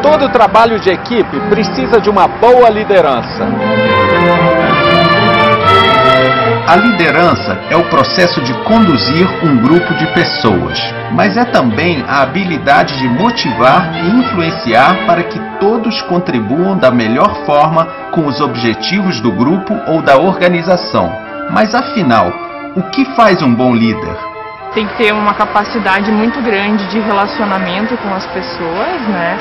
Todo trabalho de equipe precisa de uma boa liderança. A liderança é o processo de conduzir um grupo de pessoas, mas é também a habilidade de motivar e influenciar para que todos contribuam da melhor forma com os objetivos do grupo ou da organização. Mas afinal, o que faz um bom líder? Tem que ter uma capacidade muito grande de relacionamento com as pessoas, né?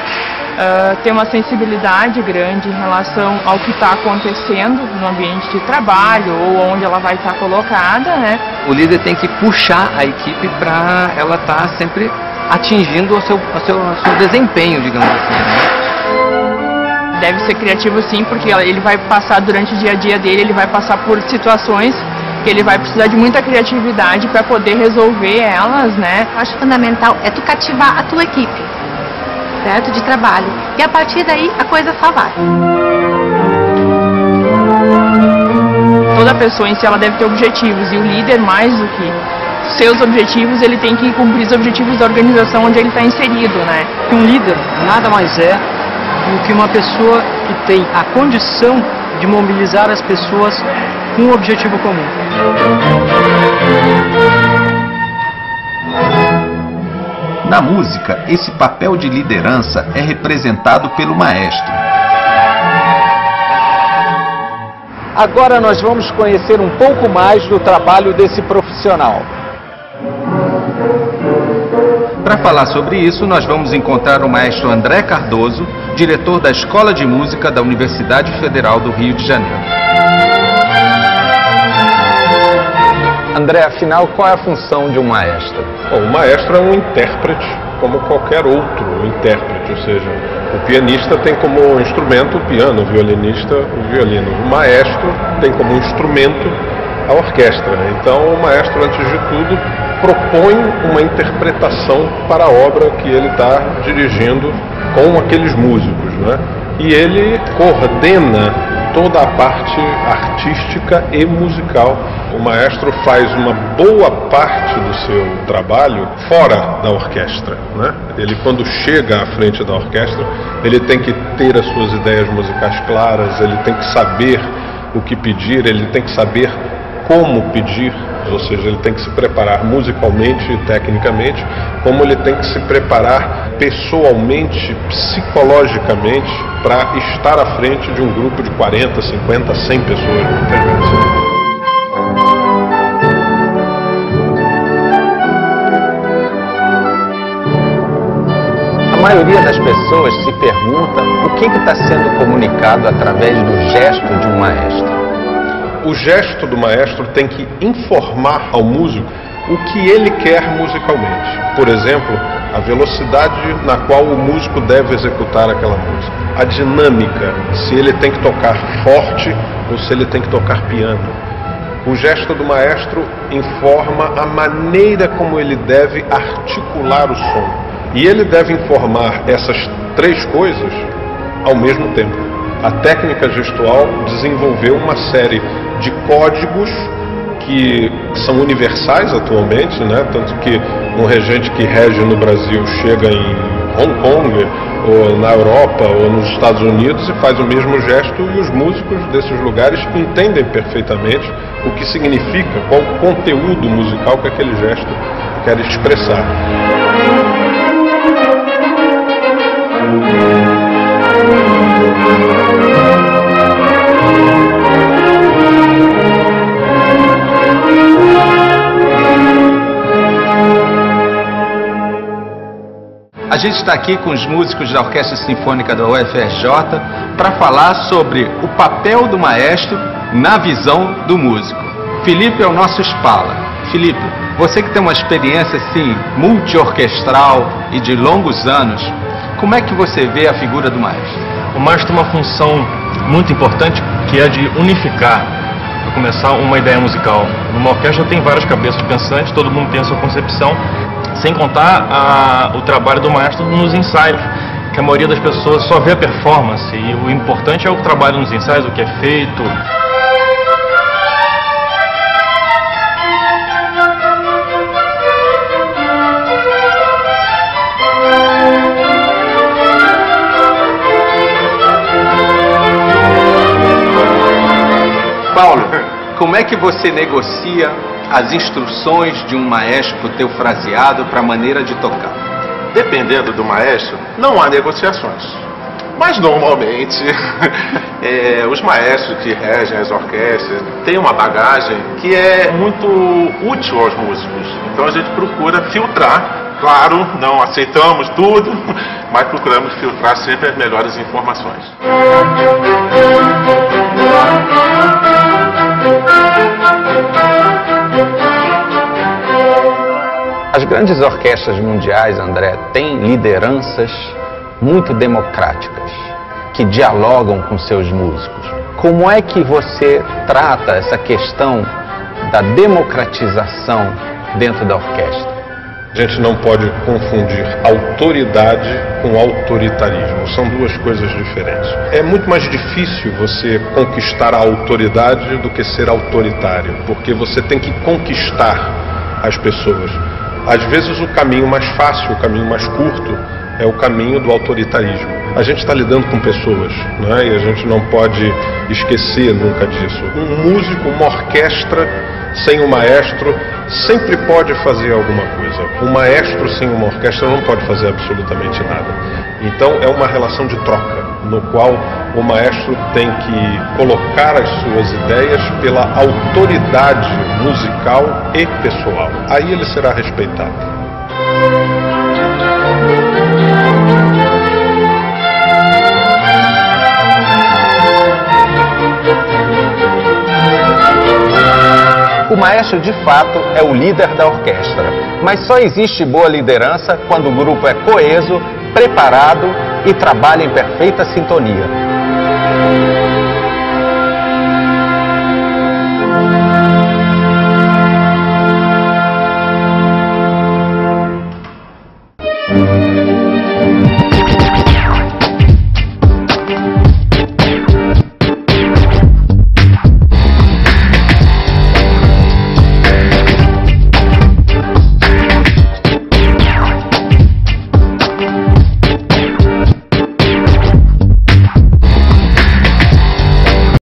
Ter uma sensibilidade grande em relação ao que está acontecendo no ambiente de trabalho ou onde ela vai estar colocada, né? O líder tem que puxar a equipe para ela estar sempre atingindo o seu desempenho, digamos assim, né? Deve ser criativo sim, porque ele vai passar durante o dia a dia dele, ele vai passar por situações que ele vai precisar de muita criatividade para poder resolver elas, né? Eu acho fundamental é tu cativar a tua equipe, certo? De trabalho. E a partir daí a coisa só vai. Toda pessoa em si ela deve ter objetivos e o líder, mais do que seus objetivos, ele tem que cumprir os objetivos da organização onde ele está inserido, né? Um líder nada mais é do que uma pessoa que tem a condição de mobilizar as pessoas com um objetivo comum. Na música, esse papel de liderança é representado pelo maestro. Agora nós vamos conhecer um pouco mais do trabalho desse profissional. Para falar sobre isso, nós vamos encontrar o maestro André Cardoso, diretor da Escola de Música da Universidade Federal do Rio de Janeiro. André, afinal, qual é a função de um maestro? Bom, o maestro é um intérprete, como qualquer outro intérprete, ou seja, o pianista tem como instrumento o piano, o violinista o violino. O maestro tem como instrumento a orquestra. Então, o maestro, antes de tudo, propõe uma interpretação para a obra que ele está dirigindo com aqueles músicos, né? E ele coordena toda a parte artística e musical. O maestro faz uma boa parte do seu trabalho fora da orquestra, né? Ele, quando chega à frente da orquestra, ele tem que ter as suas ideias musicais claras, ele tem que saber o que pedir, ele tem que saber como pedir, ou seja, ele tem que se preparar musicalmente e tecnicamente, como ele tem que se preparar pessoalmente, psicologicamente, para estar à frente de um grupo de 40, 50, 100 pessoas, muitas vezes. A maioria das pessoas se pergunta o que está sendo comunicado através do gesto de um maestro. O gesto do maestro tem que informar ao músico o que ele quer musicalmente. Por exemplo, a velocidade na qual o músico deve executar aquela música. A dinâmica, se ele tem que tocar forte ou se ele tem que tocar piano. O gesto do maestro informa a maneira como ele deve articular o som. E ele deve informar essas três coisas ao mesmo tempo. A técnica gestual desenvolveu uma série de códigos que são universais atualmente, né? Tanto que um regente que rege no Brasil chega em Hong Kong, ou na Europa, ou nos Estados Unidos e faz o mesmo gesto, e os músicos desses lugares entendem perfeitamente o que significa, qual o conteúdo musical que aquele gesto quer expressar. A gente está aqui com os músicos da Orquestra Sinfônica da UFRJ para falar sobre o papel do maestro na visão do músico. Felipe é o nosso espala. Felipe, você que tem uma experiência assim multiorquestral e de longos anos, Como é que você vê a figura do maestro? O maestro tem uma função muito importante, que é de unificar, para começar, uma ideia musical. Numa orquestra tem várias cabeças pensantes, todo mundo tem a sua concepção, sem contar o trabalho do maestro nos ensaios, que a maioria das pessoas só vê a performance, e o importante é o trabalho nos ensaios, o que é feito. Paulo, como é que você negocia as instruções de um maestro para o teu fraseado, para a maneira de tocar? Dependendo do maestro, não há negociações. Mas normalmente, os maestros que regem as orquestras têm uma bagagem que é muito útil aos músicos. Então a gente procura filtrar. Claro, não aceitamos tudo, mas procuramos filtrar sempre as melhores informações. As grandes orquestras mundiais, André, têm lideranças muito democráticas, que dialogam com seus músicos. Como é que você trata essa questão da democratização dentro da orquestra? A gente não pode confundir autoridade com autoritarismo. São duas coisas diferentes. É muito mais difícil você conquistar a autoridade do que ser autoritário, porque você tem que conquistar as pessoas. Às vezes o caminho mais fácil, o caminho mais curto, é o caminho do autoritarismo. A gente está lidando com pessoas, não é? E a gente não pode esquecer nunca disso. Um músico, uma orquestra sem um maestro sempre pode fazer alguma coisa. Um maestro sem uma orquestra não pode fazer absolutamente nada. Então é uma relação de troca, no qual o maestro tem que colocar as suas ideias pela autoridade musical e pessoal. Aí ele será respeitado. O maestro, de fato, é o líder da orquestra, mas só existe boa liderança quando o grupo é coeso, preparado e trabalha em perfeita sintonia.